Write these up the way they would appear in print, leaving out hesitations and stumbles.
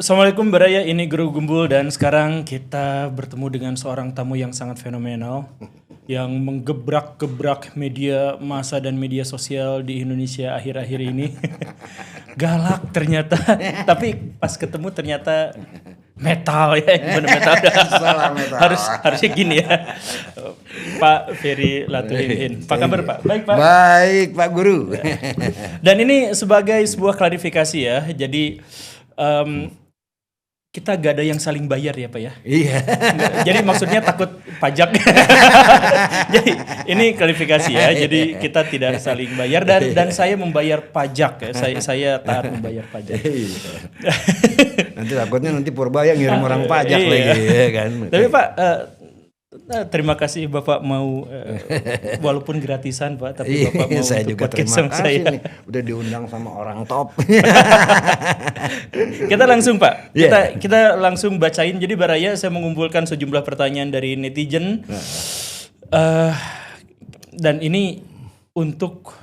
Assalamualaikum Baraya, ini Guru Gumbul dan sekarang kita bertemu dengan seorang tamu yang sangat fenomenal yang menggebrak-gebrak media massa dan media sosial di Indonesia akhir-akhir ini. Galak ternyata, tapi pas ketemu ternyata metal ya, gimana metal? Salah metal. Harusnya gini ya. Pak Ferry Latulihin. Apa kabar Pak? Baik Pak. Baik Pak Guru. Dan ini sebagai sebuah klarifikasi ya. Jadi kita gak ada yang saling bayar ya Pak ya? Iya. Jadi maksudnya takut pajak. Jadi ini klarifikasi ya. Jadi kita tidak saling bayar dan saya membayar pajak ya. Saya taat membayar pajak. Nanti takutnya nanti Purbaya ngirim orang pajak Iya. lagi ya kan. Tapi Pak, terima kasih Bapak mau walaupun gratisan Pak, tapi Bapak mau Saya untuk juga podcast terima sama kasih saya. nih. Udah diundang sama orang top. Kita langsung Pak, Yeah. kita langsung bacain. Jadi Baraya, saya mengumpulkan sejumlah pertanyaan dari netizen. Dan ini untuk,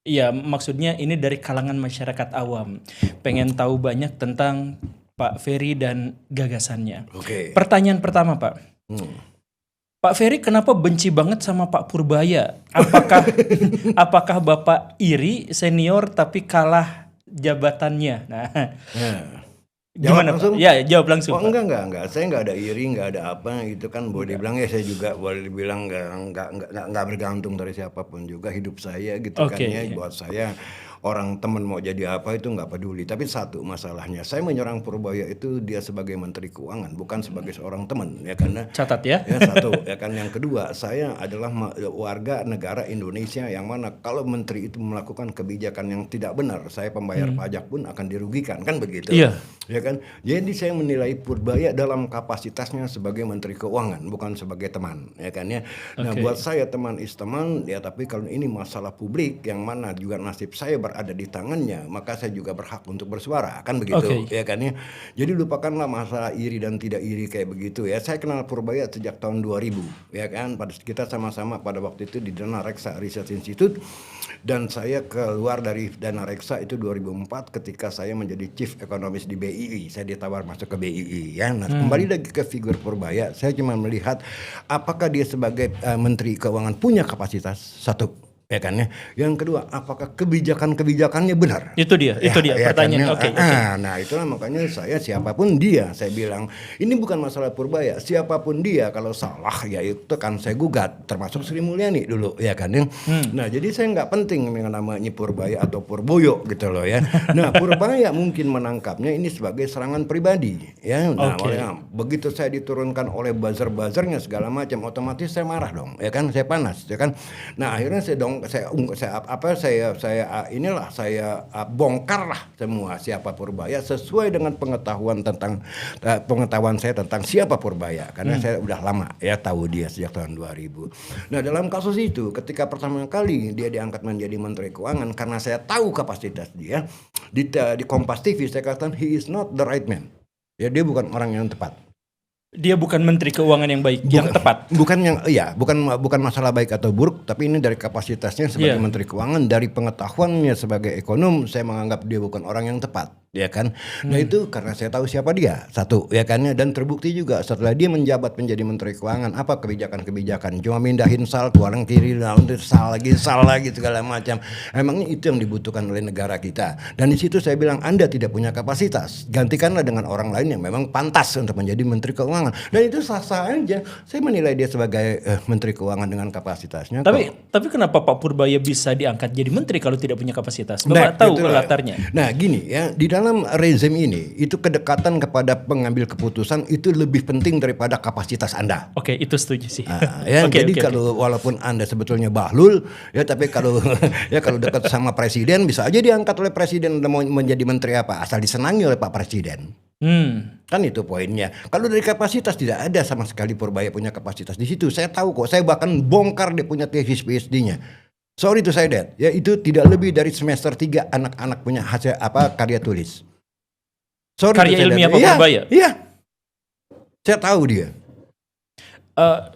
ya maksudnya ini dari kalangan masyarakat awam. Pengen tahu banyak tentang Pak Ferry dan gagasannya. Oke. Pertanyaan pertama Pak. Pak Ferry kenapa benci banget sama Pak Purbaya? Apakah Bapak iri senior tapi kalah jabatannya? Nah, gimana langsung? Pak? Ya, jawab langsung Oh Pak. enggak. Saya enggak ada iri, enggak ada apa gitu kan. Boleh dibilang ya saya juga boleh dibilang enggak bergantung dari siapapun juga hidup saya gitu kan Oke, ya. iya. Buat saya orang teman mau jadi apa itu nggak peduli. Tapi satu masalahnya, saya menyerang Purbaya itu dia sebagai Menteri Keuangan, bukan sebagai seorang teman ya karena Catat ya. ya satu ya kan. Yang kedua, saya adalah warga negara Indonesia yang mana kalau menteri itu melakukan kebijakan yang tidak benar, saya pembayar pajak pun akan dirugikan kan begitu. Iya. Ya kan. Jadi saya menilai Purbaya dalam kapasitasnya sebagai Menteri Keuangan, bukan sebagai teman ya kan ya. Nah, Oke. buat saya teman is teman ya, tapi kalau ini masalah publik yang mana juga nasib saya berada di tangannya, maka saya juga berhak untuk bersuara kan begitu. Oke. Ya kan ya. Jadi lupakanlah masalah iri dan tidak iri kayak begitu ya. Saya kenal Purbaya sejak tahun 2000 ya kan. Kita sama-sama pada waktu itu di Dana Reksa Research Institute, dan saya keluar dari Dana Reksa itu 2004 ketika saya menjadi Chief Economist di BII. Saya ditawar masuk ke BII ya. Nah, kembali lagi ke figur Purbaya, saya cuma melihat apakah dia sebagai Menteri Keuangan punya kapasitas, satu ya kan ya. Yang kedua, apakah kebijakannya benar? Itu dia pertanyaan. Kan, Oke. nah itulah makanya saya siapapun dia, saya bilang ini bukan masalah Purbaya, siapapun dia kalau salah ya itu kan saya gugat, termasuk Sri Mulyani dulu ya kan. Nah jadi saya nggak penting dengan namanya Purbaya atau Purboyo gitu loh ya. Nah Purbaya mungkin menangkapnya ini sebagai serangan pribadi ya. Nah begitu saya diturunkan oleh buzzer-buzzernya segala macam, otomatis saya marah dong ya kan, saya panas ya kan. Nah akhirnya saya bongkar lah semua siapa Purbaya sesuai dengan pengetahuan saya tentang siapa Purbaya karena saya udah lama ya tahu dia sejak tahun 2000. Nah dalam kasus itu ketika pertama kali dia diangkat menjadi Menteri Keuangan, karena saya tahu kapasitas dia di Kompas TV, saya katakan he is not the right man ya, dia bukan orang yang tepat. Dia bukan Menteri Keuangan yang baik, yang tepat. Bukan masalah baik atau buruk, tapi ini dari kapasitasnya sebagai Menteri Keuangan, dari pengetahuannya sebagai ekonom, saya menganggap dia bukan orang yang tepat, ya kan. Nah itu karena saya tahu siapa dia, satu, ya kan, dan terbukti juga setelah dia menjabat menjadi Menteri Keuangan, apa kebijakan-kebijakan, cuma mindahin sal ke orang kiri, sal lagi segala macam. Emangnya itu yang dibutuhkan oleh negara kita? Dan di situ saya bilang Anda tidak punya kapasitas, gantikanlah dengan orang lain yang memang pantas untuk menjadi Menteri Keuangan. Dan itu sah-sah aja. Saya menilai dia sebagai Menteri Keuangan dengan kapasitasnya. Tapi kenapa Pak Purbaya bisa diangkat jadi menteri kalau tidak punya kapasitas? Bapak tahu latarnya? Nah gini ya, di dalam rezim ini itu kedekatan kepada pengambil keputusan itu lebih penting daripada kapasitas Anda. Oke, itu setuju sih. Jadi kalau walaupun Anda sebetulnya bahlul ya, tapi kalau kalau dekat sama presiden bisa aja diangkat oleh presiden mau menjadi menteri apa, asal disenangi oleh Pak Presiden. Kan itu poinnya. Kalau dari kapasitas tidak ada sama sekali Purbaya punya kapasitas di situ. Saya tahu kok. Saya bahkan bongkar dia punya tesis PhD-nya. Sorry to say that. Ya itu tidak lebih dari semester 3 anak-anak punya hasil karya tulis. Sorry Karya ilmiah Pak Purbaya. Iya. Saya tahu dia.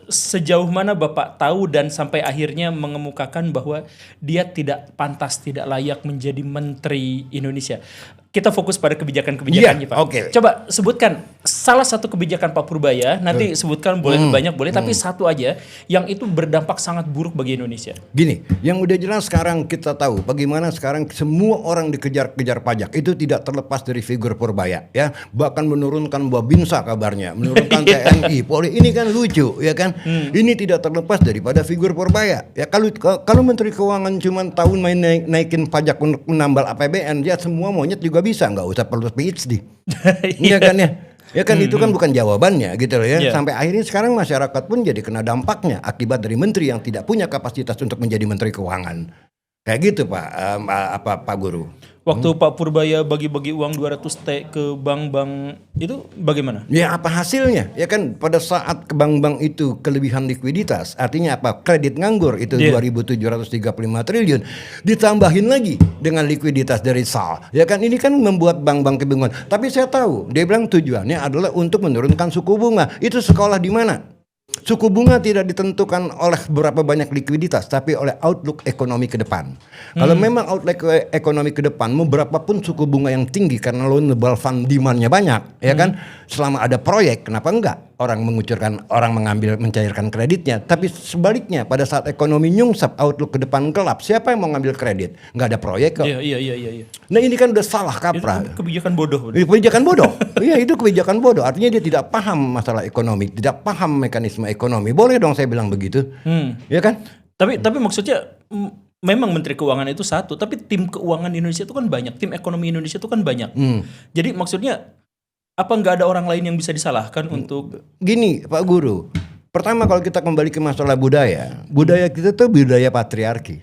Sejauh mana Bapak tahu dan sampai akhirnya mengemukakan bahwa dia tidak pantas, tidak layak menjadi Menteri Indonesia? kita fokus pada kebijakan-kebijakannya, Pak. Oke. Coba sebutkan salah satu kebijakan Pak Purbaya, nanti sebutkan boleh banyak boleh, tapi satu aja yang itu berdampak sangat buruk bagi Indonesia. Gini, yang udah jelas sekarang kita tahu bagaimana sekarang semua orang dikejar-kejar pajak. Itu tidak terlepas dari figur Purbaya, ya. Bahkan menurunkan Babinsa kabarnya, menurunkan TNI, Polri. Ini kan lucu, ya kan? Ini tidak terlepas daripada figur Purbaya. Ya kalau Menteri Keuangan cuma tahun main naikin pajak untuk menambal APBN, ya semua monyet juga bisa, nggak usah perlu PhD. Iya kan ya? Ya kan itu kan bukan jawabannya gitu loh ya. Yeah. Sampai akhirnya sekarang masyarakat pun jadi kena dampaknya akibat dari menteri yang tidak punya kapasitas untuk menjadi menteri keuangan. Kayak gitu Pak Guru. Waktu Pak Purbaya bagi-bagi uang 200T ke bank-bank itu bagaimana? Ya apa hasilnya? Ya kan pada saat ke bank-bank itu kelebihan likuiditas, artinya apa? Kredit nganggur itu 2.735 triliun ditambahin lagi dengan likuiditas dari SAL. Ya kan ini kan membuat bank-bank kebingungan. Tapi saya tahu dia bilang tujuannya adalah untuk menurunkan suku bunga. Itu sekolah di mana? Suku bunga tidak ditentukan oleh berapa banyak likuiditas, tapi oleh outlook ekonomi ke depan. Kalau memang outlook ekonomi ke depan, mau berapapun suku bunga yang tinggi karena loanable fund demand-nya banyak, ya kan? Selama ada proyek, kenapa enggak? Orang mencairkan kreditnya. Tapi sebaliknya, pada saat ekonomi nyungsep, outlook ke depan gelap, siapa yang mau ngambil kredit? Nggak ada proyek kok. Iya. Nah ini kan udah salah kaprah. Itu kebijakan bodoh. Kebijakan bodoh. Iya itu kebijakan bodoh. Artinya dia tidak paham masalah ekonomi, tidak paham mekanisme ekonomi. Boleh dong saya bilang begitu, ya kan? Tapi maksudnya memang Menteri Keuangan itu satu, tapi tim keuangan Indonesia itu kan banyak, tim ekonomi Indonesia itu kan banyak. Jadi maksudnya apa nggak ada orang lain yang bisa disalahkan untuk gini Pak Guru? Pertama kalau kita kembali ke masalah budaya kita tuh budaya patriarki,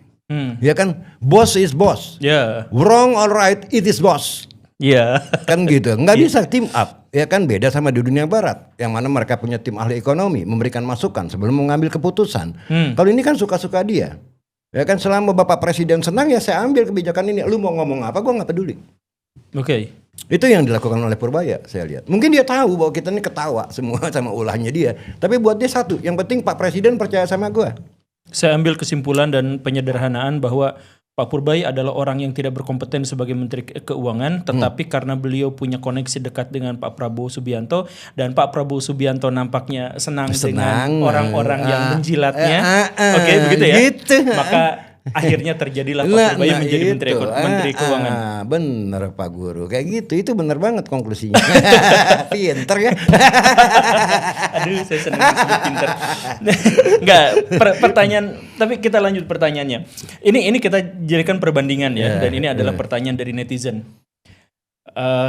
ya kan? Boss is boss, wrong or right it is boss. Iya. Kan gitu, nggak bisa team up, ya kan? Beda sama di dunia barat, yang mana mereka punya tim ahli ekonomi, memberikan masukan sebelum mengambil keputusan. Kalau ini kan suka-suka dia, ya kan? Selama Bapak Presiden senang ya saya ambil kebijakan ini. Lu mau ngomong apa, gue nggak peduli. Oke. Itu yang dilakukan oleh Purbaya, saya lihat. Mungkin dia tahu bahwa kita ini ketawa semua sama ulahnya dia, tapi buat dia satu, yang penting Pak Presiden percaya sama gue. Saya ambil kesimpulan dan penyederhanaan bahwa Pak Purbaya adalah orang yang tidak berkompeten sebagai Menteri Keuangan, tetapi karena beliau punya koneksi dekat dengan Pak Prabowo Subianto, dan Pak Prabowo Subianto nampaknya senang dengan orang-orang yang menjilatnya. Oke, begitu ya. Gitu. Maka akhirnya terjadilah Pak Purbaya menjadi Menteri Keuangan. Bener Pak Guru, kayak gitu. Itu bener banget konklusinya. Pinter ya. Aduh, saya senang disebut pinter. Enggak, pertanyaan, tapi kita lanjut pertanyaannya. Ini kita jadikan perbandingan ya, dan ini adalah pertanyaan dari netizen.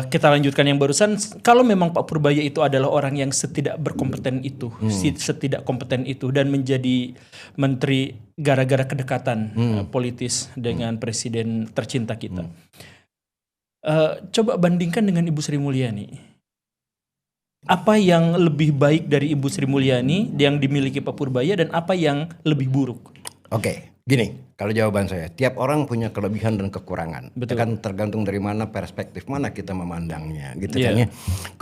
Kita lanjutkan yang barusan. Kalau memang Pak Purbaya itu adalah orang yang setidak berkompeten itu, setidak kompeten itu, dan menjadi menteri gara-gara kedekatan politis dengan presiden tercinta kita, coba bandingkan dengan Ibu Sri Mulyani. Apa yang lebih baik dari Ibu Sri Mulyani yang dimiliki Pak Purbaya, dan apa yang lebih buruk? Oke, gini. Kalau jawaban saya, tiap orang punya kelebihan dan kekurangan. Betul. Kan tergantung dari mana perspektif mana kita memandangnya, gitu kan ya.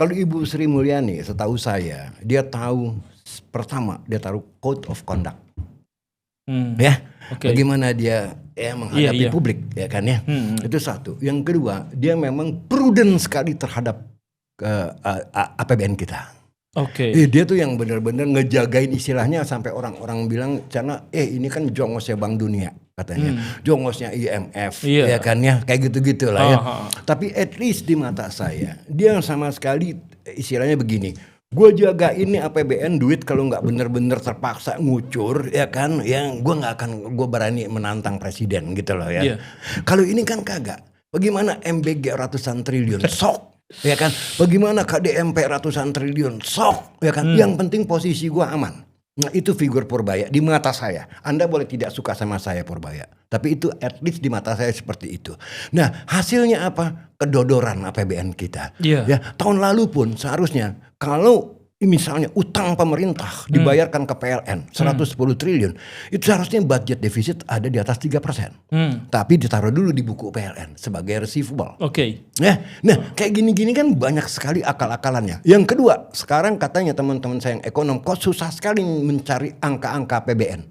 Kalau Ibu Sri Mulyani, setahu saya, dia tahu pertama dia taruh code of conduct, ya. Bagaimana dia menghadapi publik, ya kan ya. Itu satu. Yang kedua, dia memang prudent sekali terhadap APBN kita. Dia tuh yang benar-benar ngejagain istilahnya sampai orang-orang bilang karena ini kan jongosnya Bank Dunia katanya, jongosnya IMF, ya kan ya, kayak gitu-gitulah ya. Tapi at least di mata saya dia sama sekali istilahnya begini, gue jaga ini APBN duit kalau nggak bener-bener terpaksa ngucur, ya kan, yang gue nggak akan berani menantang presiden gitu loh ya. Kalau ini kan kagak, bagaimana MBG ratusan triliun sok. Ya kan, bagaimana KDMP ratusan triliun sok, ya kan, yang penting posisi gua aman. Nah itu figur Purbaya di mata saya. Anda boleh tidak suka sama saya Purbaya, tapi itu at least di mata saya seperti itu. Nah hasilnya apa? Kedodoran APBN kita. Ya tahun lalu pun seharusnya kalau misalnya utang pemerintah dibayarkan ke PLN 110 triliun, itu seharusnya budget defisit ada di atas 3%. Tapi ditaruh dulu di buku PLN sebagai receivable. Nah kayak gini-gini kan banyak sekali akal-akalannya. Yang kedua, sekarang katanya teman-teman saya yang ekonom kok susah sekali mencari angka-angka APBN.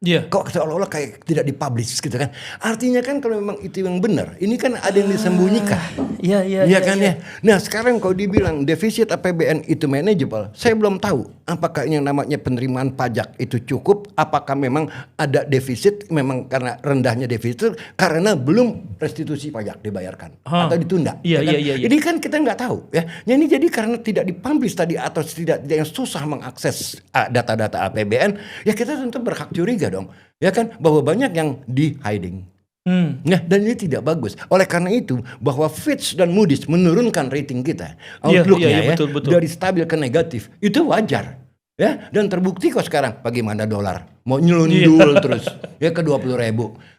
Iya. Kok seolah-olah kayak tidak dipublish gitu kan. Artinya kan kalau memang itu yang benar, ini kan ada yang disembunyikan. Iya kan ya. Nah sekarang kalau dibilang defisit APBN itu manageable, saya belum tahu apakah yang namanya penerimaan pajak itu cukup, apakah memang ada defisit memang karena rendahnya defisit karena belum restitusi pajak dibayarkan atau ditunda. Iya. Ini kan kita nggak tahu ya. Ini jadi karena tidak dipublish tadi atau tidak yang susah mengakses data-data APBN, ya kita tentu berhak curiga dong, ya kan, bahwa banyak yang di hiding. Nah, dan ini tidak bagus. Oleh karena itu, bahwa Fitch dan Moody's menurunkan rating kita, outlooknya betul. dari stabil ke negatif, itu wajar. Ya, dan terbukti kok sekarang bagaimana dolar mau nyelundul terus ya ke 20.000.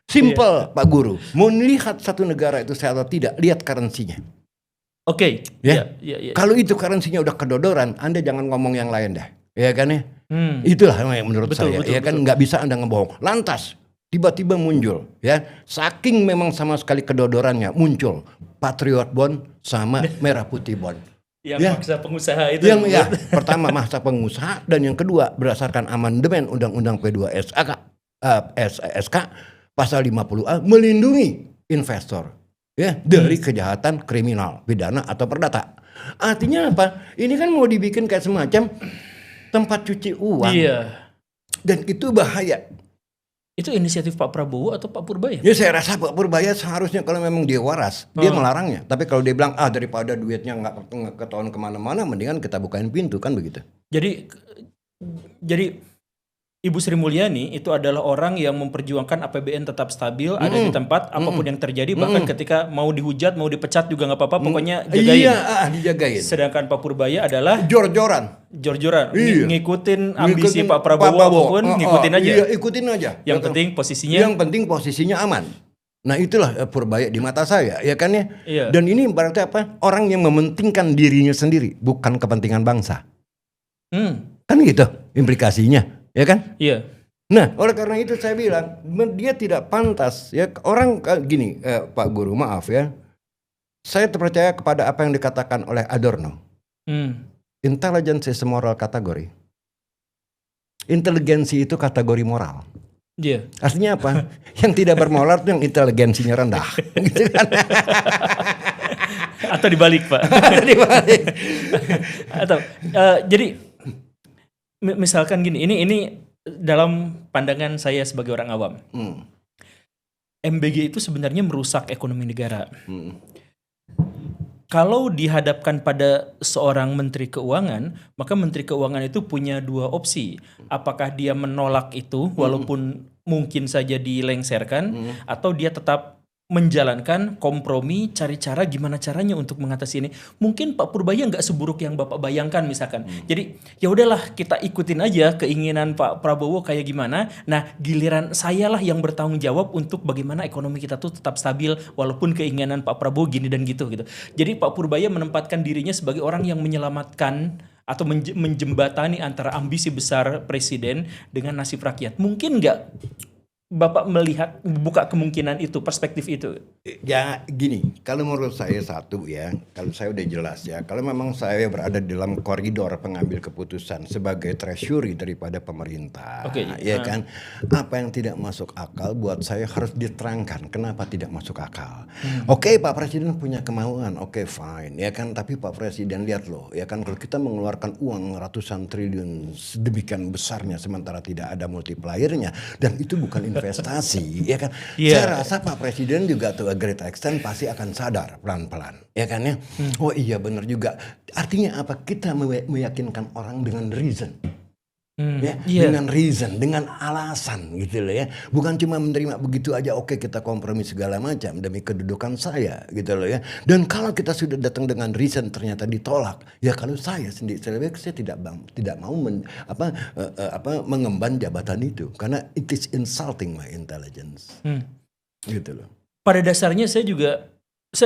Simple Pak Guru, mau melihat satu negara itu sehat atau tidak, lihat currency-nya. Oke. Ya. Kalau itu currency-nya udah kedodoran, Anda jangan ngomong yang lain dah. Ya kan ya? Itulah yang menurut saya. Ya kan, nggak bisa Anda ngebohong. Lantas tiba-tiba muncul ya, saking memang sama sekali kedodorannya muncul Patriot Bond sama Merah Putih Bond. Yang maksa pengusaha itu. Pertama maksa pengusaha, dan yang kedua berdasarkan amandemen Undang-Undang P2SK pasal 50A melindungi investor ya dari kejahatan kriminal, pidana atau perdata. Artinya apa? Ini kan mau dibikin kayak semacam tempat cuci uang. Iya. Dan itu bahaya. Itu inisiatif Pak Prabowo atau Pak Purbaya? Ya saya rasa Pak Purbaya seharusnya kalau memang dia waras, dia melarangnya. Tapi kalau dia bilang daripada duitnya nggak ketahuan kemana-mana, mendingan kita bukain pintu, kan begitu. Jadi Ibu Sri Mulyani itu adalah orang yang memperjuangkan APBN tetap stabil, ada di tempat apapun yang terjadi, bahkan ketika mau dihujat, mau dipecat juga nggak apa-apa, pokoknya jagain. Iya, dijagain. Sedangkan Pak Purbaya adalah jor-joran, ngikutin ambisi Pak Prabowo apapun, ngikutin aja. Iya, ikutin aja. Yang penting posisinya aman. Nah itulah Purbaya di mata saya, ya kan ya. Iya. Dan ini berarti apa? Orang yang mementingkan dirinya sendiri, bukan kepentingan bangsa. Kan gitu implikasinya. Ya kan? Iya. Nah, oleh karena itu saya bilang dia tidak pantas. Ya orang gini, Pak Guru, maaf ya. Saya terpercaya kepada apa yang dikatakan oleh Adorno. Intelligence is a moral category. Inteligensi itu kategori moral. Iya. Artinya apa? Yang tidak bermoral itu yang inteligensinya rendah. Gitu kan? Atau dibalik, Pak. Jadi misalkan gini, ini dalam pandangan saya sebagai orang awam. MBG itu sebenarnya merusak ekonomi negara. Kalau dihadapkan pada seorang menteri keuangan, maka menteri keuangan itu punya dua opsi. Apakah dia menolak itu walaupun mungkin saja dilengsarkan, atau dia tetap menjalankan kompromi, cari cara gimana caranya untuk mengatasi ini. Mungkin Pak Purbaya nggak seburuk yang Bapak bayangkan misalkan. Jadi ya udahlah, kita ikutin aja keinginan Pak Prabowo kayak gimana. Nah, giliran saya lah yang bertanggung jawab untuk bagaimana ekonomi kita tuh tetap stabil walaupun keinginan Pak Prabowo gini dan gitu. Jadi Pak Purbaya menempatkan dirinya sebagai orang yang menyelamatkan atau menjembatani antara ambisi besar presiden dengan nasib rakyat. Mungkin nggak Bapak melihat, buka kemungkinan itu, perspektif itu? Ya gini, kalau menurut saya satu ya, kalau saya udah jelas ya, kalau memang saya berada di dalam koridor pengambil keputusan sebagai treasury daripada pemerintah, ya kan, apa yang tidak masuk akal buat saya harus diterangkan kenapa tidak masuk akal. Oke, Pak Presiden punya kemauan, oke fine, ya kan, tapi Pak Presiden lihat loh, ya kan, kalau kita mengeluarkan uang ratusan triliun sedemikian besarnya sementara tidak ada multipliernya, dan itu bukan investasi, ya kan. Saya rasa Pak Presiden juga to a great extent pasti akan sadar pelan-pelan, ya kan ya. Oh iya benar juga. Artinya apa? Kita meyakinkan orang dengan reason. Dengan reason, dengan alasan gitu loh ya. Bukan cuma menerima begitu aja, oke kita kompromi segala macam demi kedudukan saya gitu loh ya. Dan kalau kita sudah datang dengan reason ternyata ditolak, ya kalau saya sendiri saya tidak mau mengemban jabatan itu karena it is insulting my intelligence. Gitu loh. Pada dasarnya saya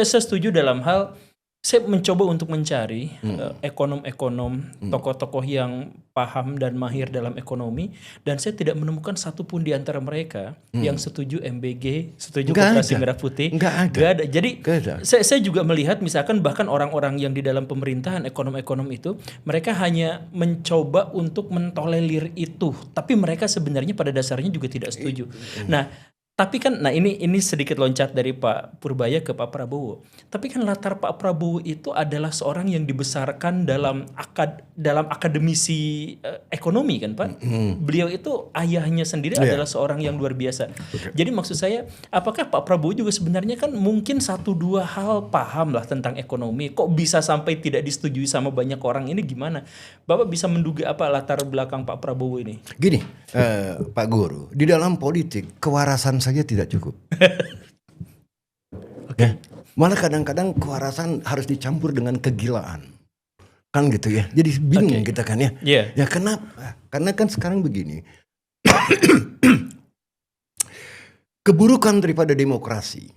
setuju dalam hal saya mencoba untuk mencari ekonom-ekonom, tokoh-tokoh yang paham dan mahir dalam ekonomi, dan saya tidak menemukan satupun di antara mereka yang setuju MBG, setuju Nggak Koperasi ada. Merah Putih. Nggak ada. Nggak ada. Jadi Nggak ada. saya juga melihat misalkan bahkan orang-orang yang di dalam pemerintahan, ekonom-ekonom itu, mereka hanya mencoba untuk mentolerir itu, tapi mereka sebenarnya pada dasarnya juga tidak setuju. Nah, tapi kan, nah ini sedikit loncat dari Pak Purbaya ke Pak Prabowo. Tapi kan latar Pak Prabowo itu adalah seorang yang dibesarkan dalam akademisi ekonomi kan Pak. Beliau itu ayahnya sendiri adalah seorang yang luar biasa. Jadi maksud saya, apakah Pak Prabowo juga sebenarnya kan mungkin 1-2 hal paham lah tentang ekonomi. Kok bisa sampai tidak disetujui sama banyak orang, ini gimana? Bapak bisa menduga apa latar belakang Pak Prabowo ini? Gini, Pak Guru, di dalam politik kewarasan saja tidak cukup. Ya, malah kadang-kadang kewarasan harus dicampur dengan kegilaan, kan gitu ya. Jadi bingung kita kan ya. Iya. Ya kenapa? Karena kan sekarang begini, keburukan daripada demokrasi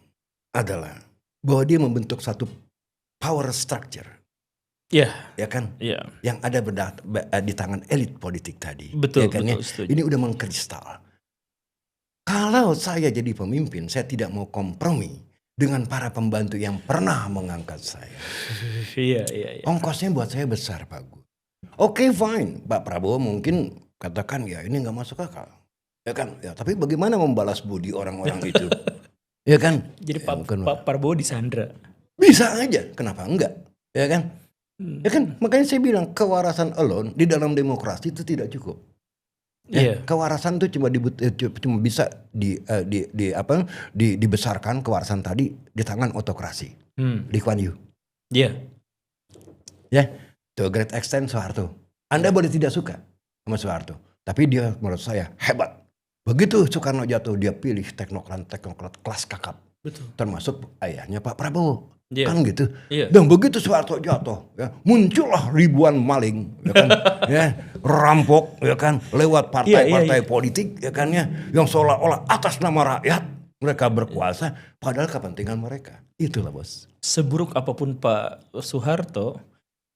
adalah bahwa dia membentuk satu power structure. Iya. Ya kan? Iya. Yang ada di tangan elit politik tadi. Betul, ya kan, betul, ya? setuju. Ini udah mengkristal. Kalau saya jadi pemimpin, saya tidak mau kompromi dengan para pembantu yang pernah mengangkat saya. Iya. Ongkosnya buat saya besar, Pak Gu. Oke, fine. Pak Prabowo mungkin katakan ya ini nggak masuk akal. Ya kan? Ya, tapi bagaimana membalas budi orang-orang itu? Ya kan? Jadi Ya, Pak Prabowo disandra. bisa aja, kenapa enggak? Ya kan? Ya kan? Makanya saya bilang kewarasan alone di dalam demokrasi itu tidak cukup. Ya, kewarasan itu cuma bisa dibesarkan kewarasan tadi di tangan otokrasi. Lee Kuan Yew. Iya. Ya, to a great extent Soeharto. Anda boleh tidak suka sama Soeharto, tapi dia menurut saya hebat. Begitu Soekarno jatuh, dia pilih teknokrat kelas kakap. Betul. Termasuk ayahnya Pak Prabowo. Yeah. Kan gitu. Yeah. Dan begitu Soeharto jatuh, ya, muncullah ribuan maling, ya kan, ya, rampok, ya kan, lewat partai-partai politik, ya kan, ya, yang seolah-olah atas nama rakyat mereka berkuasa, padahal kepentingan mereka. Itulah bos. Seburuk apapun Pak Soeharto,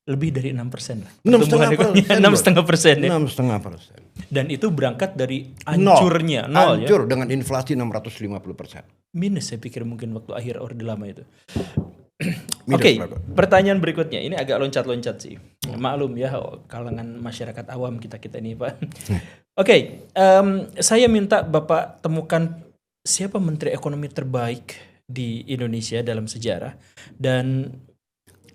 lebih dari 6% lah. 6,5%. 6,5%. 6,5%. Dan itu berangkat dari hancurnya, nol ya. Hancur dengan inflasi 650%. Minus saya pikir mungkin waktu akhir Orde Lama itu. Oke, pertanyaan berikutnya. Ini agak loncat-loncat sih. Maklum ya, kalangan masyarakat awam kita ini Pak. Oke, saya minta Bapak temukan siapa Menteri Ekonomi terbaik di Indonesia dalam sejarah. Dan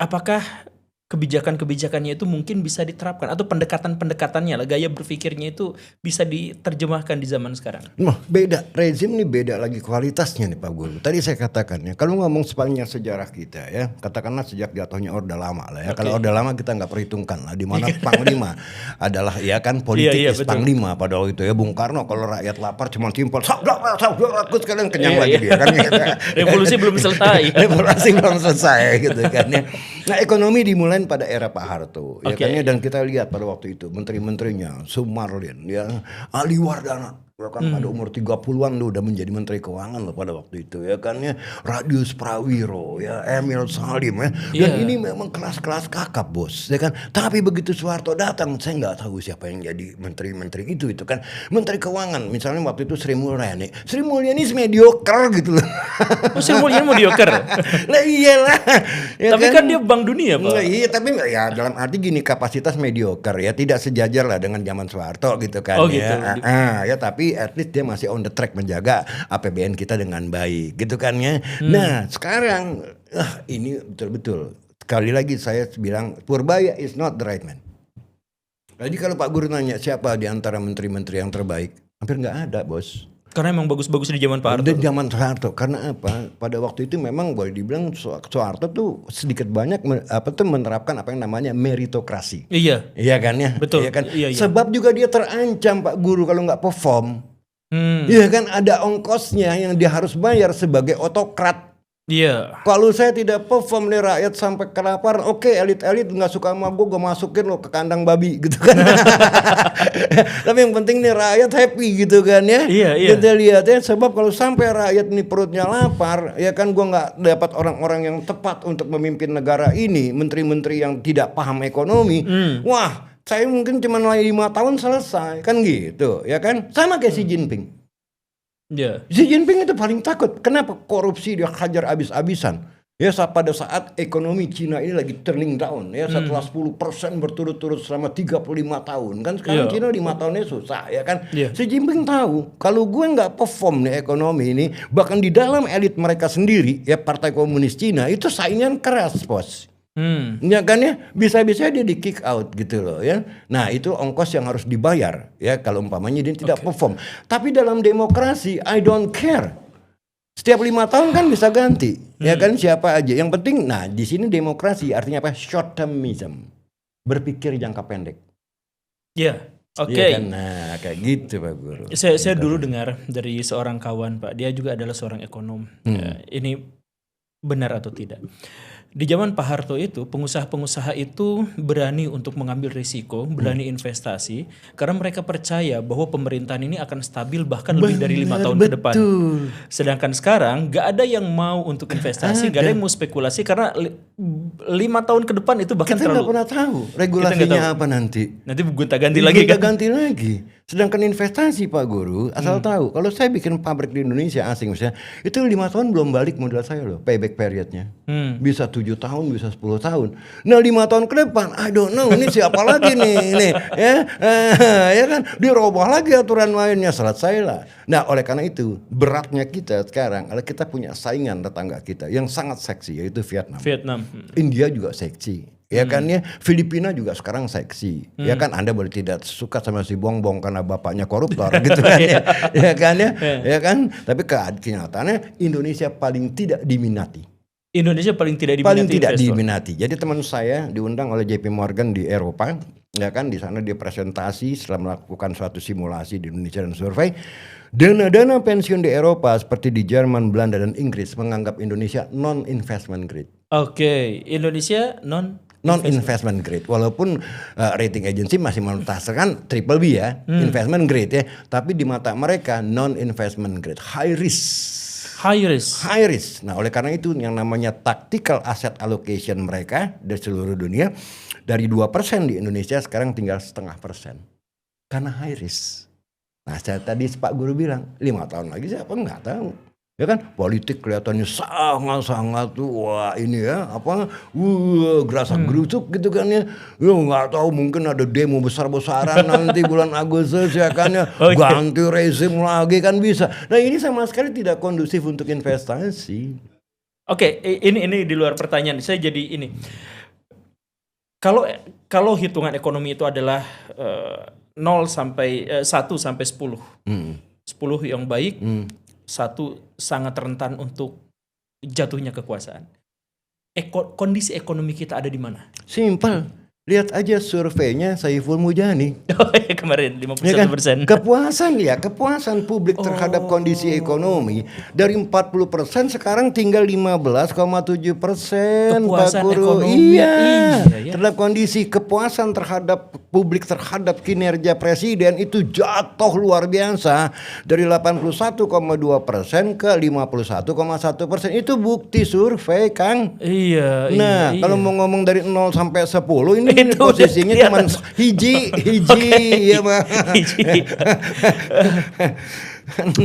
apakah kebijakan-kebijakannya itu mungkin bisa diterapkan, atau pendekatan-pendekatannya lah, gaya berpikirnya itu bisa diterjemahkan di zaman sekarang. Nah, beda rezim nih, beda lagi kualitasnya nih Pak Guru. Tadi saya katakan ya, kalau ngomong sepanjang sejarah kita ya, katakanlah sejak jatuhnya Orde Lama lah ya. Kalau Orde Lama kita nggak perhitungkan lah, di mana Panglima adalah ya kan politik Panglima pada waktu itu ya. Bung Karno kalau rakyat lapar cuma simpel, saudara sekalian kenyang lagi dia kan. Revolusi belum selesai. Revolusi belum selesai gitu kan ya. Nah, ekonomi dimulai pada era Pak Harto, ya kan, dan kita lihat pada waktu itu menteri-menterinya Sumarlin, ya, Ali Wardana, kan pada umur 30-an lu udah menjadi menteri keuangan loh pada waktu itu, ya kan, ya, Radius Prawiro, ya, Emil Salim, ya, dan ini memang kelas-kelas kakap bos, ya kan. Tapi begitu Soeharto datang, saya nggak tahu siapa yang jadi menteri-menteri itu kan, menteri keuangan, misalnya waktu itu Sri Mulyani mediocre gitu loh. Oh, Sri Mulyani mediocre. Lah iyalah. Ya tapi kan dia Bank Dunia Pak. Iya, tapi ya dalam arti gini, kapasitas mediocre ya, tidak sejajar lah dengan zaman Soeharto gitu kan. Oh, ya. gitu. Ya tapi at least dia masih on the track menjaga APBN kita dengan baik gitu kan ya. Nah sekarang ini betul-betul sekali lagi saya bilang Purbaya is not the right man. Jadi kalau Pak Guru nanya siapa di antara menteri-menteri yang terbaik, hampir nggak ada bos. Karena emang bagus-bagus di zaman Pak Harto. Di zaman Soeharto. Karena apa? Pada waktu itu memang boleh dibilang Soeharto tuh sedikit banyak menerapkan apa yang namanya meritokrasi. Iya. Iya kan ya? Betul. Iya kan? Iya. Sebab juga dia terancam Pak Guru kalau nggak perform. Iya kan, ada ongkosnya yang dia harus bayar sebagai otokrat. Iya. Kalau saya tidak perform nih rakyat sampai kelaparan, oke elit-elit nggak suka sama gue masukin lo ke kandang babi gitu kan. Tapi yang penting nih rakyat happy gitu kan ya. Iya, iya. Kita lihat ya, sebab kalau sampai rakyat ini perutnya lapar, ya kan gue nggak dapat orang-orang yang tepat untuk memimpin negara ini, menteri-menteri yang tidak paham ekonomi. Wah, saya mungkin cuma lagi 5 tahun selesai kan gitu, ya kan? Sama kayak Xi Jinping. Iya. Xi Jinping itu paling takut. Kenapa? Korupsi dia hajar habis-habisan. Ya pada saat ekonomi Cina ini lagi turning down ya, setelah 10% berturut-turut selama 35 tahun kan sekarang Iya. Cina 5 tahunnya susah ya kan. Iya. Xi Jinping tahu kalau gue nggak perform nih ekonomi ini, bahkan di dalam elit mereka sendiri ya Partai Komunis Cina itu saingan keras bos. Ya kan ya, bisa-bisa dia di kick out gitu loh ya. Nah itu ongkos yang harus dibayar ya kalau umpamanya dia tidak perform. Tapi dalam demokrasi I don't care. Setiap 5 tahun kan bisa ganti, ya kan siapa aja. Yang penting, nah di sini demokrasi artinya apa? Short termism, berpikir jangka pendek. Iya. Oke. Iya kan? Nah kayak gitu Pak Guru. Saya dulu dengar dari seorang kawan Pak, dia juga adalah seorang ekonom. Ini benar atau tidak? Di zaman Pak Harto itu, pengusaha-pengusaha itu berani untuk mengambil risiko, berani investasi, karena mereka percaya bahwa pemerintahan ini akan stabil bahkan lebih dari 5 tahun ke depan. Sedangkan sekarang gak ada yang mau untuk investasi, gak ada yang mau spekulasi karena 5 tahun ke depan itu bahkan Kita nggak pernah tahu regulasinya apa nanti. Nanti gonta-ganti lagi kan? Ganti lagi. Sedangkan investasi Pak Guru, asal tahu, kalau saya bikin pabrik di Indonesia asing misalnya, itu 5 tahun belum balik modal saya loh, payback periodnya. Bisa 7 tahun, bisa 10 tahun. Nah 5 tahun ke depan, I don't know, ini siapa lagi nih, ya kan, dirubah lagi aturan mainnya, selesai lah. Nah oleh karena itu, beratnya kita sekarang, adalah kita punya saingan tetangga kita yang sangat seksi, yaitu Vietnam. India juga seksi. Ya kan ya, Filipina juga sekarang seksi. Ya kan, Anda boleh tidak suka sama si Bongbong karena bapaknya koruptor gitu kan ya. Ya kan ya. Ya kan, tapi kenyataannya Indonesia paling tidak diminati. Indonesia paling tidak diminati. Paling tidak investor. diminati. Jadi teman saya diundang oleh JP Morgan di Eropa, ya kan, di sana dia presentasi setelah melakukan suatu simulasi di Indonesia dan survei. Dana-dana pensiun di Eropa seperti di Jerman, Belanda dan Inggris menganggap Indonesia non-investment grade. Oke, Indonesia non-investment grade, walaupun rating agency masih menotaskan triple B ya, investment grade ya, tapi di mata mereka non-investment grade, high risk. Nah oleh karena itu yang namanya tactical asset allocation mereka dari seluruh dunia dari 2% di Indonesia sekarang tinggal 0,5% karena high risk. Nah saya tadi Pak Guru bilang 5 tahun lagi siapa nggak tahu. Ya kan, politik kelihatannya sangat tuh, wah ini ya apa, gerasak gerusuk gitu kan ya, nggak tahu mungkin ada demo besar-besaran nanti bulan Agustus ya kan ya, ganti rezim lagi kan bisa. Nah ini sama sekali tidak kondusif untuk investasi. Oke, ini di luar pertanyaan, saya jadi ini, kalau hitungan ekonomi itu adalah 1 sampai 10, 10 yang baik. 1 sangat rentan untuk jatuhnya kekuasaan. Kondisi ekonomi kita ada di mana? Simpel. Lihat aja surveinya Saiful Mujani. Kemarin 51%. Ya kan? Kepuasan publik terhadap kondisi ekonomi dari 40% sekarang tinggal 15,7%. Kepuasan Pak Guru. ekonomi. Iya. Ya. Terhadap kondisi kepuasan terhadap publik terhadap kinerja presiden itu jatuh luar biasa dari 81,2% ke 51,1%. Itu bukti survei, Kang. Iya. Nah, kalau mau ngomong dari 0 sampai 10 ini Itu posisinya cuma hiji ya Bang. Hiji.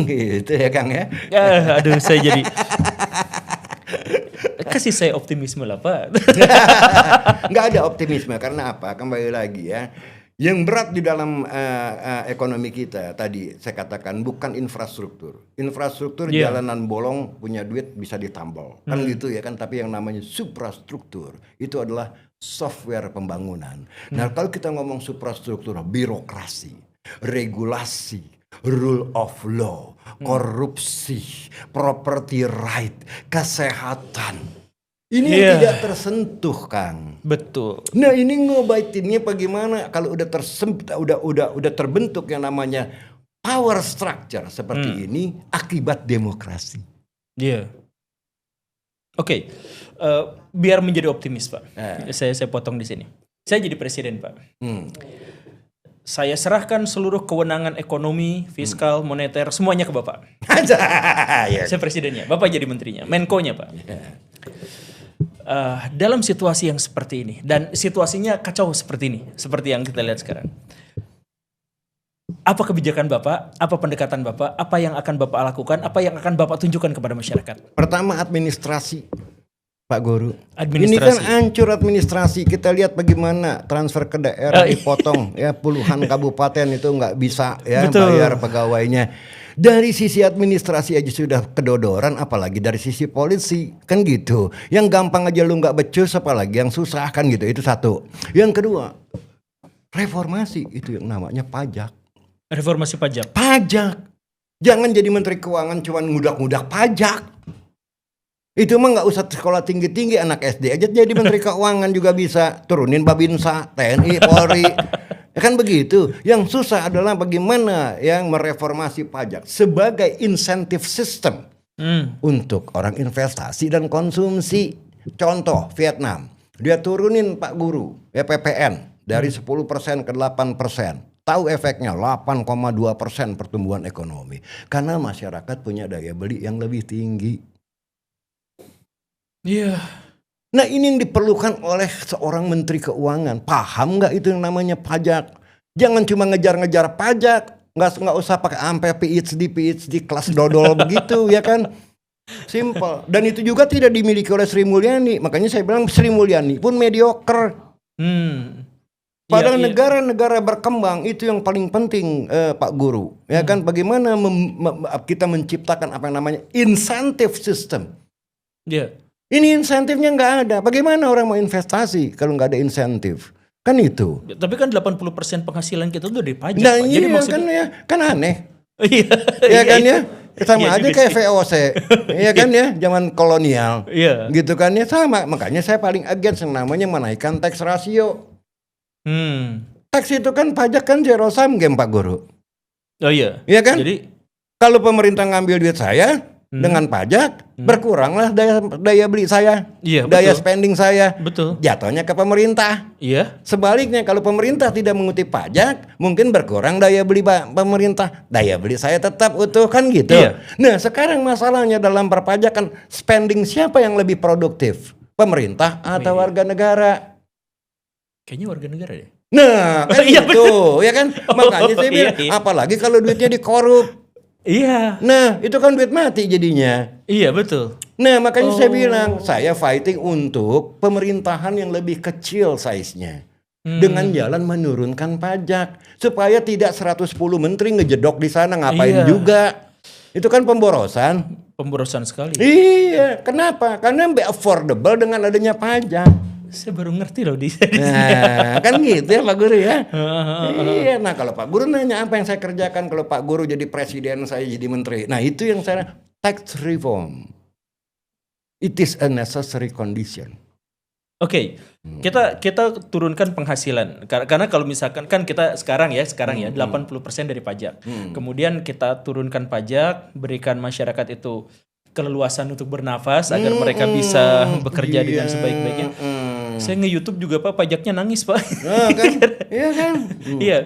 Gitu ya Kang ya. Aduh, saya jadi kasih saya optimisme lah Pak. Nggak ada optimisme karena apa? Kembali lagi ya. Yang berat di dalam ekonomi kita tadi saya katakan bukan infrastruktur. Infrastruktur jalanan bolong punya duit bisa ditambal. Kan gitu ya kan, tapi yang namanya suprastruktur itu adalah software pembangunan. Nah, kalau kita ngomong suprastruktur, birokrasi, regulasi, rule of law, korupsi, property right, kesehatan. Ini yang tidak tersentuh, Kang. Betul. Nah, ini ngobaitinnya bagaimana kalau udah udah terbentuk yang namanya power structure seperti ini akibat demokrasi. Iya. Oke, biar menjadi optimis Pak, saya potong di sini. Saya jadi presiden Pak. Saya serahkan seluruh kewenangan ekonomi, fiskal, moneter, semuanya ke Bapak. Yes. Saya presidennya, Bapak jadi menterinya, Menko-nya Pak. Dalam situasi yang seperti ini, dan situasinya kacau seperti ini, seperti yang kita lihat sekarang. Apa kebijakan Bapak, apa pendekatan Bapak, apa yang akan Bapak lakukan, apa yang akan Bapak tunjukkan kepada masyarakat? Pertama administrasi, Pak Guru. Administrasi. Ini kan hancur administrasi. Kita lihat bagaimana transfer ke daerah dipotong, ya puluhan kabupaten itu nggak bisa ya bayar pegawainya. Dari sisi administrasi aja sudah kedodoran, apalagi dari sisi polisi kan gitu. Yang gampang aja lu nggak becus, apalagi yang susah kan gitu. Itu satu. Yang kedua, reformasi itu yang namanya pajak. Reformasi pajak. Pajak. Jangan jadi menteri keuangan cuman ngudak-ngudak pajak. Itu mah nggak usah sekolah tinggi-tinggi, anak SD aja jadi menteri keuangan juga bisa. Turunin Babinsa, TNI, Polri. Ya kan begitu. Yang susah adalah bagaimana yang mereformasi pajak sebagai insentif sistem untuk orang investasi dan konsumsi. Contoh Vietnam, dia turunin Pak Guru ya PPN dari 10% ke 8%. Tahu efeknya 8,2% pertumbuhan ekonomi. Karena masyarakat punya daya beli yang lebih tinggi. Iya. Nah ini yang diperlukan oleh seorang menteri keuangan. Paham nggak itu yang namanya pajak? Jangan cuma ngejar-ngejar pajak. Nggak usah pakai sampai PhD kelas dodol begitu ya kan? Simple. Dan itu juga tidak dimiliki oleh Sri Mulyani. Makanya saya bilang Sri Mulyani pun mediocre. Padahal negara-negara berkembang itu yang paling penting Pak Guru. Ya kan bagaimana kita menciptakan apa yang namanya insentif system. Iya. Ini insentifnya nggak ada. Bagaimana orang mau investasi kalau nggak ada insentif? Kan itu. Tapi kan 80% penghasilan kita tuh dari pajak. Nah Pak. iya Jadi maksudnya kan aneh. Iya. Ya kan ya. Sama Iya aja juga kayak sih. VOC. Iya kan ya, zaman kolonial. Iya. Gitu kan ya sama. Makanya saya paling against yang namanya menaikkan tax ratio. Tax itu kan pajak kan zero sum game Pak Guru. Oh iya. Iya kan? Jadi Kalau pemerintah ngambil duit saya dengan pajak, berkuranglah daya beli saya, Iya, daya betul. spending saya, betul. jatuhnya ke pemerintah. Iya. Sebaliknya kalau pemerintah tidak mengutip pajak, mungkin berkurang daya beli pemerintah, daya beli saya tetap utuh kan gitu. Iya. Nah sekarang masalahnya dalam perpajakan spending siapa yang lebih produktif, pemerintah atau warga negara? Kayaknya warga negara deh. Nah kan Iya, gitu, ya kan? Makanya saya bilang, iya. apalagi kalau duitnya dikorup. Iya. Nah itu kan duit mati jadinya. Iya betul. Nah makanya saya bilang, saya fighting untuk pemerintahan yang lebih kecil size-nya. Dengan jalan menurunkan pajak. Supaya tidak 110 menteri ngejedok di sana, ngapain juga. Itu kan pemborosan. Pemborosan sekali. Iya, kenapa? Karena lebih affordable dengan adanya pajak. Saya baru ngerti loh di Nah kan gitu ya Pak Guru ya. Iya, nah kalau Pak Guru nanya apa yang saya kerjakan kalau Pak Guru jadi presiden, saya jadi menteri. Nah itu yang saya, tax reform. It is a necessary condition. Oke, kita turunkan penghasilan karena kalau misalkan kan kita sekarang ya 80% dari pajak. Kemudian kita turunkan pajak, berikan masyarakat itu keleluasan untuk bernafas agar mereka bisa bekerja dengan sebaik-baiknya. Saya nge-YouTube juga Pak, pajaknya nangis Pak. Kan? Iya kan? Iya,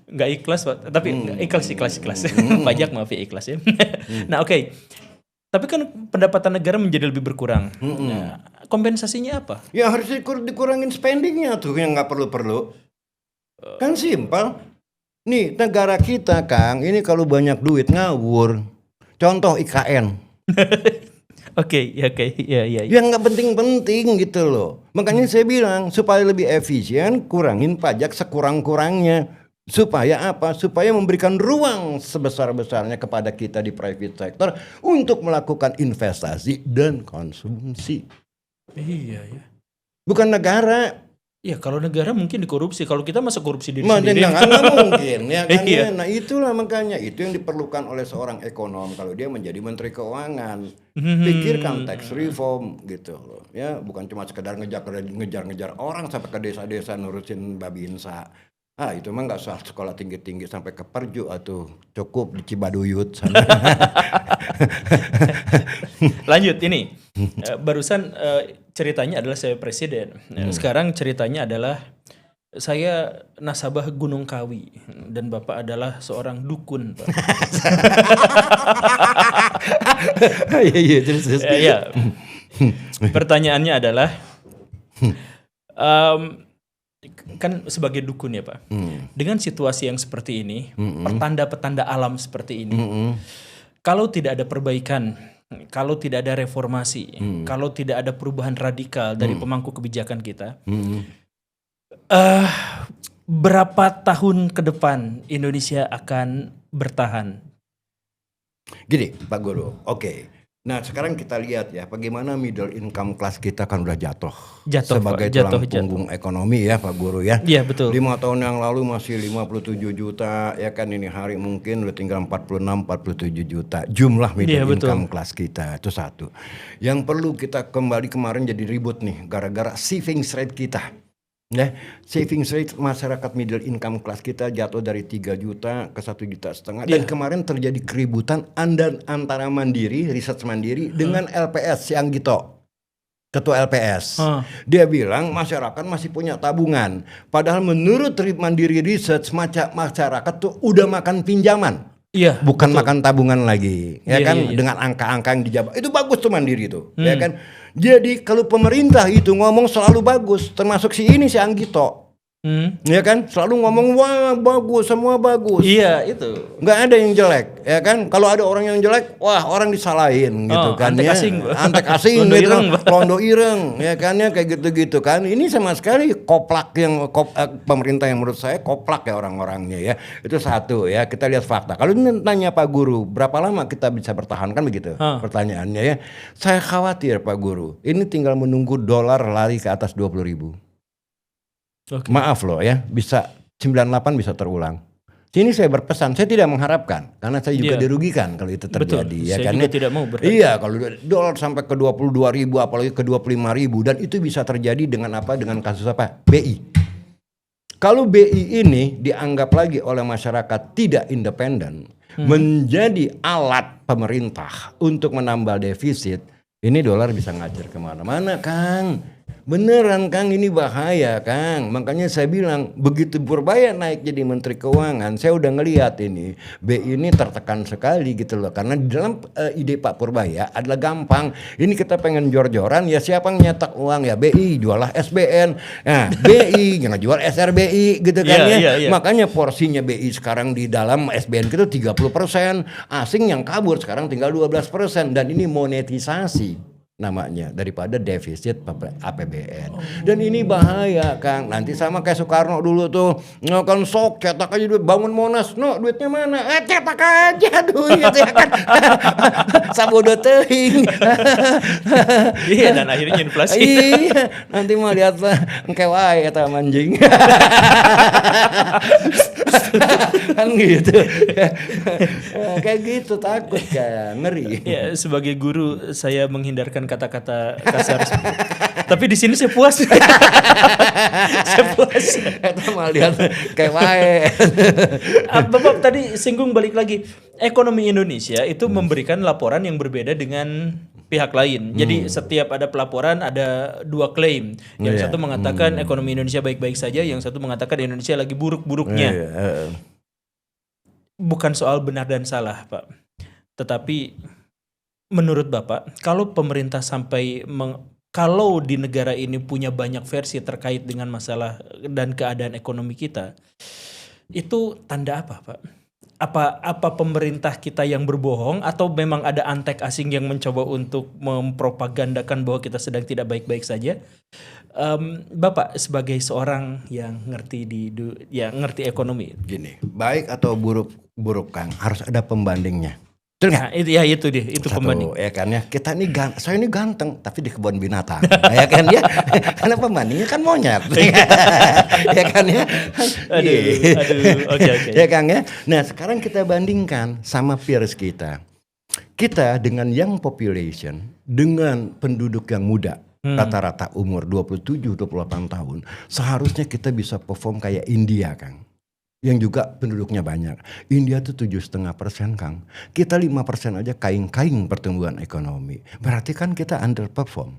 nggak ikhlas Pak, tapi ikhlas. Pajak maaf ya ikhlas ya. Nah oke. Tapi kan pendapatan negara menjadi lebih berkurang. Nah, kompensasinya apa? Ya harus dikurangin spendingnya tuh yang nggak perlu-perlu. Kan simpel. Nih negara kita Kang, ini kalau banyak duit ngawur. Contoh IKN. Oke, ya. Yang nggak penting-penting gitu loh. Makanya saya bilang supaya lebih efisien, kurangin pajak sekurang-kurangnya. Supaya apa? Supaya memberikan ruang sebesar-besarnya kepada kita di private sector untuk melakukan investasi dan konsumsi. Iya ya. Bukan negara. Ya kalau negara mungkin dikorupsi, kalau kita masuk korupsi diri Nggak sendiri. mungkin ya kan Iya. ya. Nah itulah makanya itu yang diperlukan oleh seorang ekonom kalau dia menjadi menteri keuangan. Pikirkan tax reform gitu loh. Ya bukan cuma sekedar ngejar-ngejar orang sampai ke desa-desa nurusin Babinsa. Itu mah nggak usah sekolah tinggi-tinggi sampai ke Perju atau cukup di Cibaduyut sana. Lanjut ini. Barusan ceritanya adalah saya presiden. Sekarang ceritanya adalah saya nasabah Gunung Kawi dan Bapak adalah seorang dukun, Pak. Iya terus. Ya. Pertanyaannya adalah kan sebagai dukun ya Pak, dengan situasi yang seperti ini, petanda-petanda alam seperti ini, kalau tidak ada perbaikan, kalau tidak ada reformasi, kalau tidak ada perubahan radikal dari pemangku kebijakan kita, berapa tahun ke depan Indonesia akan bertahan? Gini Pak Guru, oke. Nah sekarang kita lihat ya bagaimana middle income class kita kan udah jatuh sebagai tulang punggung ekonomi ya Pak Guru ya. Iya betul. 5 tahun yang lalu masih 57 juta ya kan, ini hari mungkin udah tinggal 46-47 juta jumlah middle income class kita, itu satu. Yang perlu kita kembali kemarin jadi ribut nih gara-gara savings rate kita. Ya, savings rate masyarakat middle income class kita jatuh dari 3 juta ke 1,5 juta. Dan kemarin terjadi keributan antara Mandiri, Research Mandiri dengan LPS si Anggito, ketua LPS. Dia bilang masyarakat masih punya tabungan. Padahal menurut Mandiri Research masyarakat tuh udah makan pinjaman. Iya, bukan makan tabungan lagi. Ya kan dengan angka-angka yang dijabat. Itu bagus tuh Mandiri tuh, ya kan? Jadi kalau pemerintah itu ngomong selalu bagus, termasuk si Anggito, ya kan, selalu ngomong wah bagus, semua bagus. Iya itu. Nggak ada yang jelek, ya kan? Kalau ada orang yang jelek, wah orang disalahin gitu kan antek ya. Asing. Antek asing gitu, londo ireng, ya kan ya kayak gitu-gitu kan. Ini sama sekali koplak pemerintah yang menurut saya koplak ya orang-orangnya ya. Itu satu ya. Kita lihat fakta. Kalau nanya Pak Guru, berapa lama kita bisa bertahan kan begitu? Pertanyaannya ya. Saya khawatir Pak Guru, ini tinggal menunggu dolar lari ke atas 20.000. Maaf loh ya, bisa 98 bisa terulang. Sini saya berpesan, saya tidak mengharapkan karena saya juga dirugikan kalau itu terjadi. Betul, ya saya kan? juga tidak mau berharap. Iya, kalau dolar sampai ke 22.000 apalagi ke 25.000 dan itu bisa terjadi dengan apa? Dengan kasus apa? BI. Kalau BI ini dianggap lagi oleh masyarakat tidak independen, menjadi alat pemerintah untuk menambal defisit, ini dolar bisa ngajar kemana-mana, Kang. Beneran Kang, ini bahaya Kang. Makanya saya bilang begitu Purbaya naik jadi Menteri Keuangan, saya udah ngelihat ini BI ini tertekan sekali gitu loh. Karena di dalam ide Pak Purbaya adalah gampang. Ini kita pengen jor-joran ya, siapa yang nyetak uang ya BI, jualah SBN. Nah BI jangan jual SRBI gitu kan ya. Makanya porsinya BI sekarang di dalam SBN itu 30%, asing yang kabur sekarang tinggal 12%, dan ini monetisasi namanya daripada defisit APBN. Dan ini bahaya Kang, nanti sama kayak Soekarno dulu tuh, kan sok cetak aja duit, bangun Monas, no duitnya mana? Cetak aja duit ya kan. Sabodo teuing. Iya, dan akhirnya inflasi. Iya, nanti mau lihat engke wae eta manjing. Kan gitu. Kayak gitu, takut kan, ngeri. Ya, sebagai guru saya menghindarkan kata-kata kasar. Tapi di sini saya puas. Saya puas. Eta mah lihat kayak wae. Bapak tadi singgung balik lagi, ekonomi Indonesia itu memberikan laporan yang berbeda dengan pihak lain. Jadi setiap ada pelaporan ada dua klaim. Yang satu mengatakan ekonomi Indonesia baik-baik saja, yang satu mengatakan Indonesia lagi buruk-buruknya. Bukan soal benar dan salah, Pak. Tetapi menurut Bapak, kalau pemerintah sampai kalau di negara ini punya banyak versi terkait dengan masalah dan keadaan ekonomi kita, itu tanda apa, Pak? Apa pemerintah kita yang berbohong atau memang ada antek asing yang mencoba untuk mempropagandakan bahwa kita sedang tidak baik-baik saja? Bapak sebagai seorang yang ngerti ngerti ekonomi, gini, baik atau buruk Kang, harus ada pembandingnya. Nah, itu pembanding. Ya kan ya, kita ini saya ini ganteng tapi di kebun binatang. Ya kan ya. Karena pembandingnya kan monyet. Ya kan ya. Aduh, oke. Ya kan ya. Nah, sekarang kita bandingkan sama peers kita. Kita dengan young population, dengan penduduk yang muda, rata-rata umur 27-28 tahun, seharusnya kita bisa perform kayak India, Kang. Yang juga penduduknya banyak. India tuh 7,5%, Kang. Kita 5% aja kaing-kaing pertumbuhan ekonomi. Berarti kan kita underperform.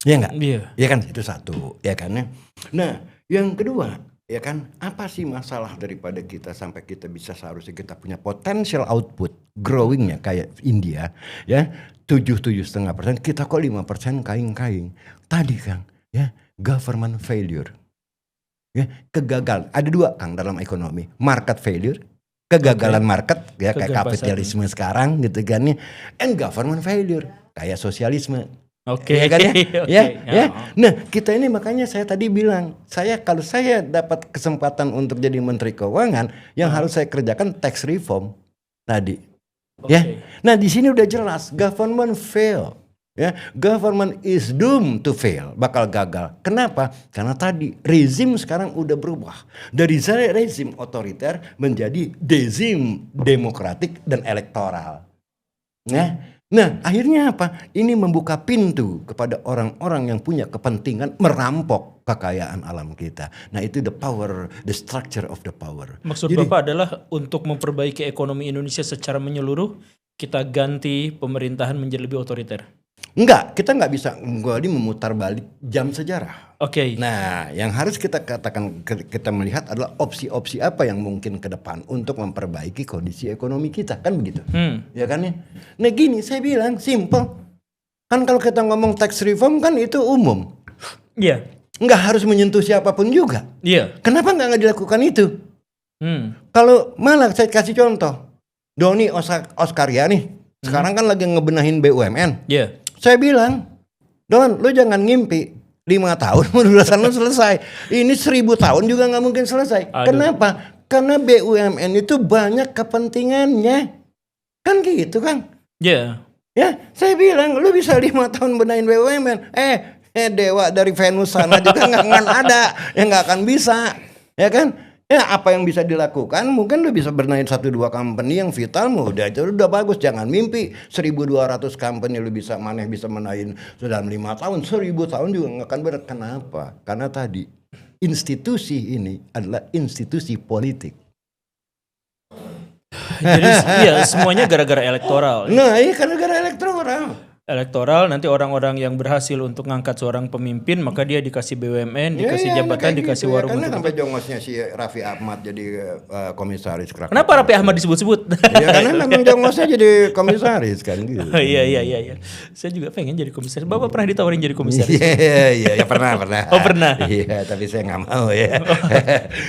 Ya enggak? Iya. Ya kan, itu satu, ya kan ya. Nah, yang kedua, ya kan, apa sih masalah daripada kita sampai kita bisa seharusnya kita punya potential output growingnya kayak India, ya 7,5%, kita kok 5% kaing-kaing. Tadi, Kang, ya government failure, ya kegagalan. Ada dua, Kang, dalam ekonomi, market failure, kegagalan market, ya kayak kapitalisme sekarang gitu kan ya, and government failure kayak sosialisme. Oke, ya kan ya? oke. Ya. Nah, kita ini makanya saya tadi bilang, kalau saya dapat kesempatan untuk jadi Menteri Keuangan, yang harus saya kerjakan tax reform tadi. Ya. Nah, di sini udah jelas government fail. Ya, government is doomed to fail, bakal gagal. Kenapa? Karena tadi rezim sekarang udah berubah dari rezim otoriter menjadi rezim demokratik dan elektoral. Ya. Nah, akhirnya apa? Ini membuka pintu kepada orang-orang yang punya kepentingan merampok kekayaan alam kita. Nah, itu the power, the structure of the power. Maksud Bapak adalah untuk memperbaiki ekonomi Indonesia secara menyeluruh, kita ganti pemerintahan menjadi lebih otoriter. Enggak, kita nggak bisa memutar balik jam sejarah. Oke. Nah, yang harus kita katakan, kita melihat adalah opsi-opsi apa yang mungkin ke depan untuk memperbaiki kondisi ekonomi kita, kan begitu? Ya kan ya? Nah gini, saya bilang simple. Kan kalau kita ngomong tax reform kan itu umum. Iya. Nggak harus menyentuh siapapun juga. Iya. Kenapa nggak dilakukan itu? Kalau malah saya kasih contoh, Doni Oskaria nih, sekarang kan lagi ngebenahin BUMN. Iya. Saya bilang, Don, lu jangan ngimpi 5 tahun urusan lu selesai. Ini 1000 tahun juga nggak mungkin selesai. Aduh. Kenapa? Karena BUMN itu banyak kepentingannya. Kan gitu, Kang? Iya. Ya, saya bilang, lu bisa 5 tahun benahin BUMN. Dewa dari Venus sana juga nggak akan ada, yang nggak akan bisa, ya kan? Ya, apa yang bisa dilakukan? Mungkin lu bisa benahin 1-2 company yang vital, udah itu udah bagus. Jangan mimpi 1.200 company lu bisa menahin dalam 5 tahun, 1000 tahun juga nggak akan benar. Kenapa? Karena tadi institusi ini adalah institusi politik. Jadi ya semuanya gara-gara elektoral. Nah, iya gara-gara elektoral. Nanti orang-orang yang berhasil untuk ngangkat seorang pemimpin, maka dia dikasih BUMN, dikasih jabatan, dikasih gitu, warung. Karena sampai jongosnya si Raffi Ahmad jadi komisaris Krakatau. Kenapa Raffi Ahmad disebut-sebut? Ya karena memang jongosnya jadi komisaris kan gitu. Iya. Saya juga pengen jadi komisaris. Bapak pernah ditawarin jadi komisaris? Iya, pernah. Oh, pernah. Iya, tapi saya nggak mau ya.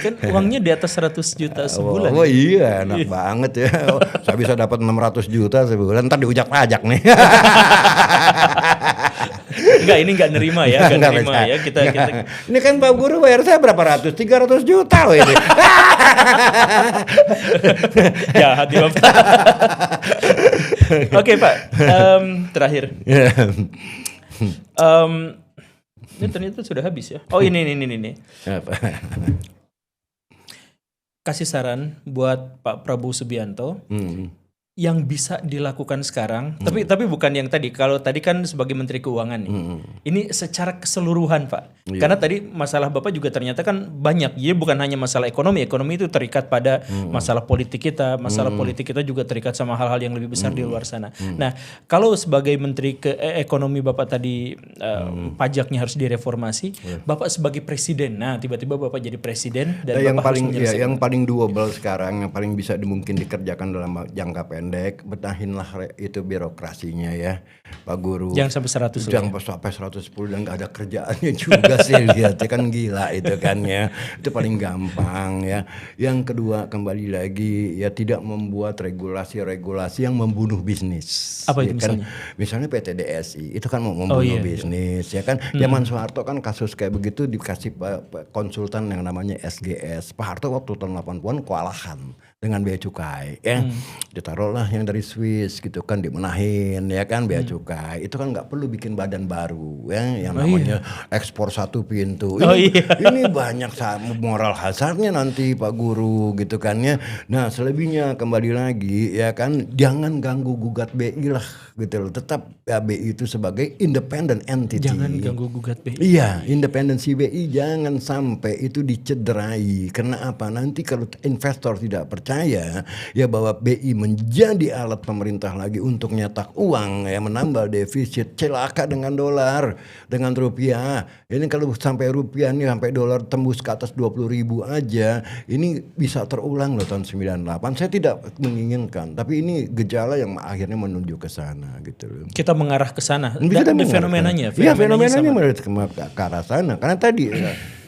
Kan uangnya di atas 100 juta sebulan. Oh iya, enak banget ya. Saya bisa dapat 600 juta sebulan, ntar diujak pajak nih. Enggak, ini enggak nerima ya, enggak nerima ya. Kita. Ini kan Pak Guru bayar saya berapa ratus? 300 juta loh ini. Jahat ya Bapak. Oke Pak, terakhir. Ini ternyata sudah habis ya. Oh ini. Apa? Kasih saran buat Pak Prabowo Subianto. Yang bisa dilakukan sekarang, tapi bukan yang tadi. Kalau tadi kan sebagai Menteri Keuangan nih, ini secara keseluruhan Pak. Karena tadi masalah Bapak juga ternyata kan banyak. Jadi bukan hanya masalah ekonomi itu terikat pada masalah politik kita. Masalah politik kita juga terikat sama hal-hal yang lebih besar di luar sana. Nah, kalau sebagai Menteri Ekonomi Bapak tadi pajaknya harus direformasi, Bapak sebagai presiden, nah tiba-tiba Bapak jadi presiden dan yang Bapak paling harus menyelesaikan. yang paling doable sekarang, yang paling bisa mungkin dikerjakan dalam jangka pendek, benahinlah itu birokrasinya ya Pak Guru. Jangan sampai 100. Jangan sampai 110 dan nggak ada kerjaannya juga sih lihat ya kan, gila itu kan ya. Itu paling gampang ya. Yang kedua, kembali lagi ya, tidak membuat regulasi-regulasi yang membunuh bisnis. Apa itu ya kan? misalnya? Misalnya PT DSI itu kan mau membunuh bisnis ya kan. Zaman Soeharto kan kasus kayak begitu dikasih konsultan yang namanya SGS. Pak Harto waktu tahun 80-an kewalahan dengan bea cukai ya. Ditaruhlah yang dari Swiss gitu kan, dimenahin ya kan bea cukai. Itu kan nggak perlu bikin badan baru ya yang namanya ekspor satu pintu. Ini banyak moral hazardnya nanti Pak Guru gitu kan ya. Nah, selebihnya kembali lagi ya kan, jangan ganggu gugat BI lah gitu loh. Tetap ya, BI itu sebagai independent entity. Jangan ganggu gugat BI. Iya, independensi BI jangan sampai itu dicederai. Karena apa? Nanti kalau investor tidak percaya ya bahwa BI menjadi alat pemerintah lagi untuk nyetak uang ya, menambah defisit, celaka dengan dolar, dengan rupiah. Ini kalau sampai rupiah nih sampai dolar tembus ke atas 20.000 aja, ini bisa terulang loh tahun 98. Saya tidak menginginkan, tapi ini gejala yang akhirnya menuju ke sana gitu loh. Kita mengarah ke sana. Fenomenanya menuju ke arah sana. Karena tadi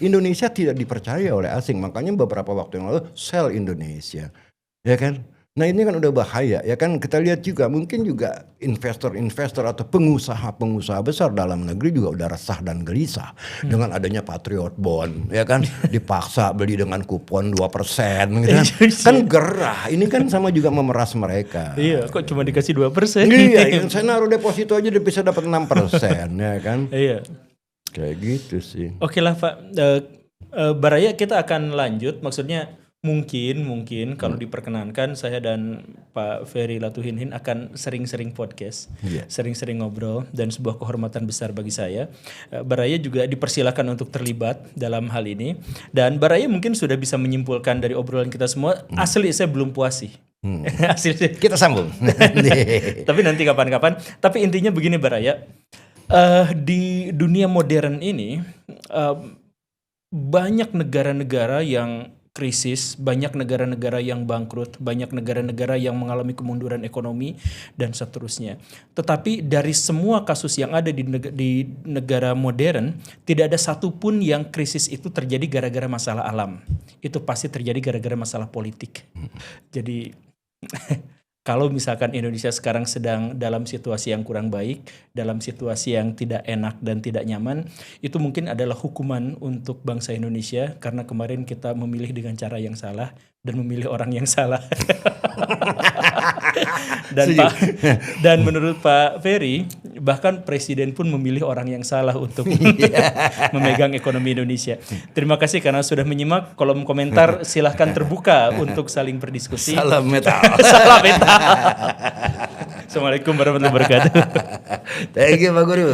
Indonesia tidak dipercaya oleh asing, makanya beberapa waktu yang lalu sell Indonesia, ya kan? Nah ini kan udah bahaya, ya kan? Kita lihat juga mungkin juga investor-investor atau pengusaha-pengusaha besar dalam negeri juga udah resah dan gelisah dengan adanya Patriot Bond, ya kan? Dipaksa beli dengan kupon 2%, gitu kan? Kan gerah. Ini kan sama juga memeras mereka. Iya, kok cuma dikasih 2%? Iya, saya naruh deposito aja bisa dapat 6%, ya kan? Iya. Kayak gitu sih. Oke lah Pak, Baraya kita akan lanjut, maksudnya mungkin kalau diperkenankan saya dan Pak Ferry Latuhinhin akan sering-sering podcast, sering-sering ngobrol, dan sebuah kehormatan besar bagi saya. Baraya juga dipersilakan untuk terlibat dalam hal ini, dan Baraya mungkin sudah bisa menyimpulkan dari obrolan kita semua, asli saya belum puas sih. Kita sambung. Tapi nanti kapan-kapan. Tapi intinya begini Baraya, di dunia modern ini banyak negara-negara yang krisis, banyak negara-negara yang bangkrut, banyak negara-negara yang mengalami kemunduran ekonomi dan seterusnya. Tetapi dari semua kasus yang ada di negara modern, tidak ada satupun yang krisis itu terjadi gara-gara masalah alam. Itu pasti terjadi gara-gara masalah politik. Jadi kalau misalkan Indonesia sekarang sedang dalam situasi yang kurang baik, dalam situasi yang tidak enak dan tidak nyaman, itu mungkin adalah hukuman untuk bangsa Indonesia karena kemarin kita memilih dengan cara yang salah dan memilih orang yang salah. Dan menurut Pak Ferry, bahkan presiden pun memilih orang yang salah untuk memegang ekonomi Indonesia. Terima kasih karena sudah menyimak. Kolom komentar silahkan terbuka untuk saling berdiskusi. Salam metal. Salam metal. Assalamualaikum warahmatullahi wabarakatuh. Thank you Pak Guru.